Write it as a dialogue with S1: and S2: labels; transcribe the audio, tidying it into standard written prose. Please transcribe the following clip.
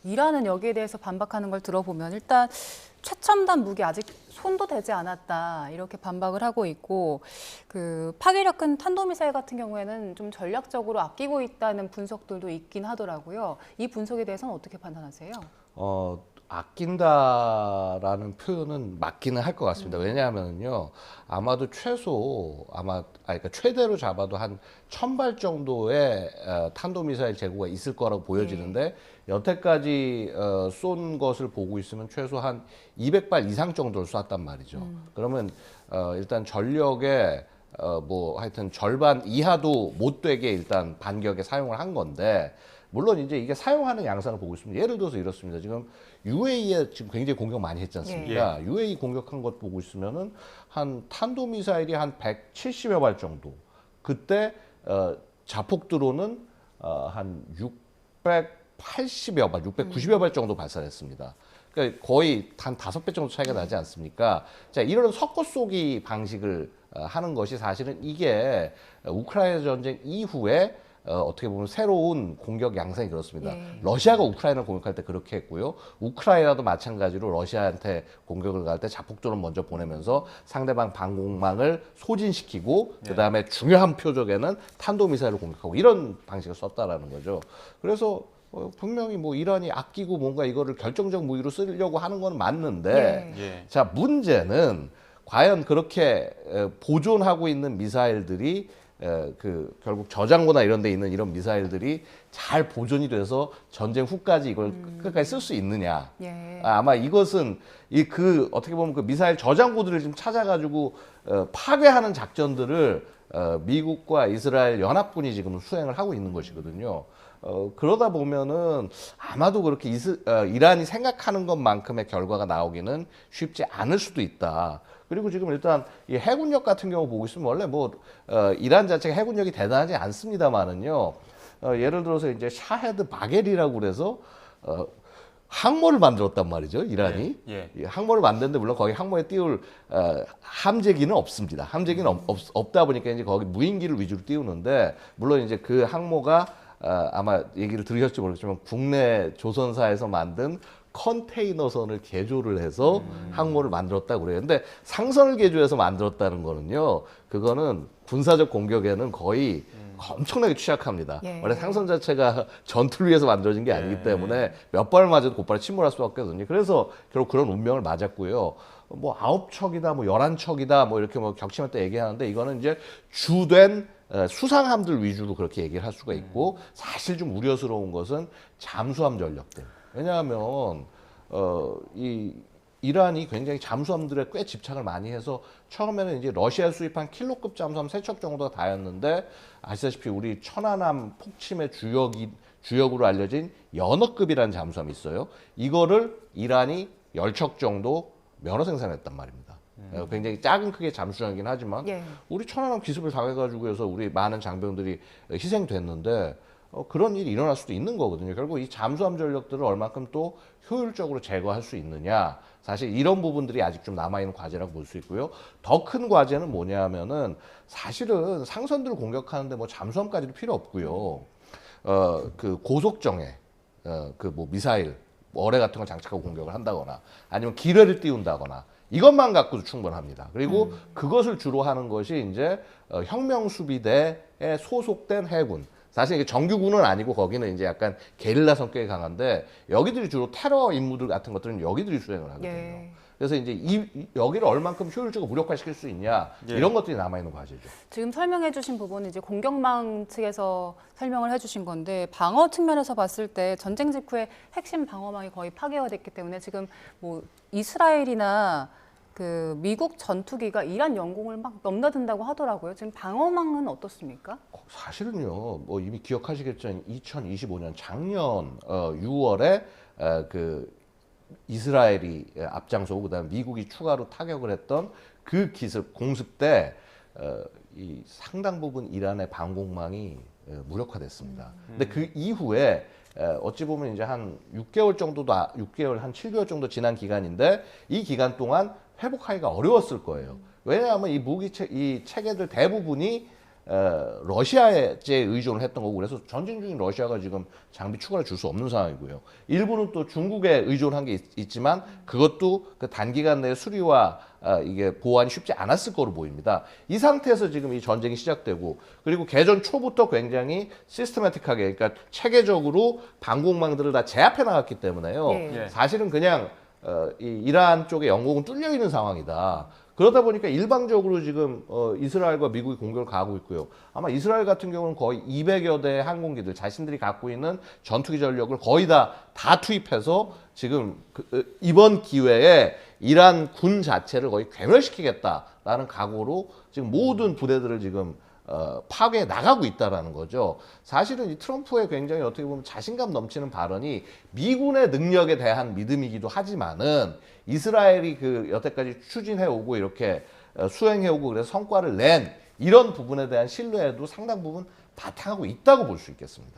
S1: 이란은 여기에 대해서 반박하는 걸 들어보면 일단 최첨단 무기 아직 손도 대지 않았다 이렇게 반박을 하고 있고 그 파괴력 큰 탄도미사일 같은 경우에는 좀 전략적으로 아끼고 있다는 분석들도 있긴 하더라고요. 이 분석에 대해서는 어떻게 판단하세요?
S2: 아낀다라는 표현은 맞기는 할 것 같습니다. 왜냐하면요, 아마도 그러니까 최대로 잡아도 한 1000발 정도의 탄도미사일 재고가 있을 거라고 보여지는데 여태까지 쏜 것을 보고 있으면 최소 한 200발 이상 정도를 쐈단 말이죠. 그러면 일단 전력의 뭐 하여튼 절반 이하도 못 되게 일단 반격에 사용을 한 건데. 물론 이제 이게 사용하는 양상을 보고 있습니다. 예를 들어서 이렇습니다. 지금 UAE에 지금 굉장히 공격 많이 했지 않습니까? UAE 공격한 것 보고 있으면은 한 탄도미사일이 한 170여 발 정도. 그때 자폭 드론은 한 680여 발, 690여 발 정도 발사했습니다. 그러니까 거의 한 5배 정도 차이가 나지 않습니까? 자, 이런 섞어 쏘기 방식을 하는 것이 사실은 이게 우크라이나 전쟁 이후에 어떻게 보면 새로운 공격 양상이 그렇습니다. 러시아가 우크라이나를 공격할 때 그렇게 했고요. 우크라이나도 마찬가지로 러시아한테 공격을 갈 때 자폭드론 먼저 보내면서 상대방 방공망을 소진시키고 그다음에 중요한 표적에는 탄도미사일을 공격하고 이런 방식을 썼다라는 거죠. 그래서 분명히 뭐 이란이 아끼고 뭔가 이거를 결정적 무기로 쓰려고 하는 건 맞는데 자, 문제는 과연 그렇게 보존하고 있는 미사일들이 결국 저장고나 이런 데 있는 이런 미사일들이 잘 보존이 돼서 전쟁 후까지 이걸 끝까지 쓸 수 있느냐. 아마 이것은 어떻게 보면 그 미사일 저장고들을 지금 찾아가지고 파괴하는 작전들을 미국과 이스라엘 연합군이 지금 수행을 하고 있는 것이거든요. 그러다 보면은 아마도 그렇게 이란이 생각하는 것만큼의 결과가 나오기는 쉽지 않을 수도 있다. 그리고 지금 일단 이 해군력 같은 경우 보고 있으면 원래 이란 자체가 해군력이 대단하지 않습니다만은요. 예를 들어서 이제 샤헤드 바겔이라고 그래서 항모를 만들었단 말이죠, 이란이. 항모를 만드는데 물론 거기 항모에 띄울 함재기는 없습니다. 함재기는 없다 보니까 이제 거기 무인기를 위주로 띄우는데 물론 이제 그 항모가 아마 얘기를 들으셨지 모르겠지만 국내 조선사에서 만든 컨테이너선을 개조를 해서 항모를 만들었다고 그래요. 근데 상선을 개조해서 만들었다는 거는요, 그거는 군사적 공격에는 거의 엄청나게 취약합니다. 원래 상선 자체가 전투를 위해서 만들어진 게 아니기 때문에 몇 발을 맞아도 곧바로 침몰할 수밖에 없거든요. 그래서 결국 그런 운명을 맞았고요. 뭐 9척이다, 뭐 11척이다, 뭐 이렇게 뭐 격침할 때 얘기하는데 이거는 이제 주된 수상함들 위주로 그렇게 얘기를 할 수가 있고 사실 좀 우려스러운 것은 잠수함 전력들. 왜냐하면 이란이 굉장히 잠수함들에 꽤 집착을 많이 해서 처음에는 이제 러시아 수입한 킬로급 잠수함 3척 정도가 다였는데 아시다시피 우리 천안함 폭침의 주역으로 알려진 연어급이라는 잠수함이 있어요. 이거를 이란이 10척 정도 면허 생산했단 말입니다. 굉장히 작은 크기의 잠수함이긴 하지만 우리 천안함 기습을 당해가지고 해서 우리 많은 장병들이 희생됐는데 그런 일이 일어날 수도 있는 거거든요. 결국 이 잠수함 전력들을 얼만큼 또 효율적으로 제거할 수 있느냐. 사실 이런 부분들이 아직 좀 남아있는 과제라고 볼 수 있고요. 더 큰 과제는 뭐냐면은 사실은 상선들을 공격하는데 뭐 잠수함까지도 필요 없고요. 그 고속정예, 뭐 미사일, 어뢰 같은 걸 장착하고 공격을 한다거나 아니면 기뢰를 띄운다거나 이것만 갖고도 충분합니다. 그리고 그것을 주로 하는 것이 이제 혁명수비대에 소속된 해군. 사실 이게 정규군은 아니고 거기는 이제 약간 게릴라 성격이 강한데 여기들이 주로 테러 임무들 같은 것들은 여기들이 수행을 하거든요. 그래서 이제 여기를 얼만큼 효율적으로 무력화시킬 수 있냐 이런 것들이 남아있는 과제죠.
S1: 지금 설명해 주신 부분은 이제 공격망 측에서 설명을 해 주신 건데 방어 측면에서 봤을 때 전쟁 직후에 핵심 방어망이 거의 파괴가 됐기 때문에 지금 뭐 이스라엘이나 그 미국 전투기가 이란 영공을 막 넘나든다고 하더라고요. 지금 방어망은 어떻습니까?
S2: 사실은요, 뭐 이미 기억하시겠지만 2025년 작년 6월에 그 이스라엘이 앞장서고 그다음에 미국이 추가로 타격을 했던 그 공습 때 이 상당 부분 이란의 방공망이 무력화됐습니다. 근데 그 이후에 어찌 보면 이제 한 6개월 정도도 6개월 한 7개월 정도 지난 기간인데 이 기간 동안 회복하기가 어려웠을 거예요. 왜냐하면 이 이 체계들 대부분이 러시아에 의존을 했던 거고 그래서 전쟁 중인 러시아가 지금 장비 추가를 줄 수 없는 상황이고요. 일부는 또 중국에 의존한 게 있지만 그것도 그 단기간 내에 수리와 이게 보완이 쉽지 않았을 거로 보입니다. 이 상태에서 지금 이 전쟁이 시작되고 그리고 개전 초부터 굉장히 시스테마틱하게 그러니까 체계적으로 방공망들을 다 제압해 나갔기 때문에요.
S1: 예.
S2: 사실은 그냥 이 이란 쪽에 영국은 뚫려 있는 상황이다. 그러다 보니까 일방적으로 지금 이스라엘과 미국이 공격을 가하고 있고요. 아마 이스라엘 같은 경우는 거의 200여 대 항공기들 자신들이 갖고 있는 전투기 전력을 거의 다 투입해서 지금 이번 기회에 이란 군 자체를 거의 괴멸시키겠다라는 각오로 지금 모든 부대들을 지금 파괴해 나가고 있다라는 거죠. 사실은 이 트럼프의 굉장히 어떻게 보면 자신감 넘치는 발언이 미군의 능력에 대한 믿음이기도 하지만은 이스라엘이 그 여태까지 추진해 오고 이렇게 수행해 오고 그래서 성과를 낸 이런 부분에 대한 신뢰에도 상당 부분 바탕하고 있다고 볼 수 있겠습니다.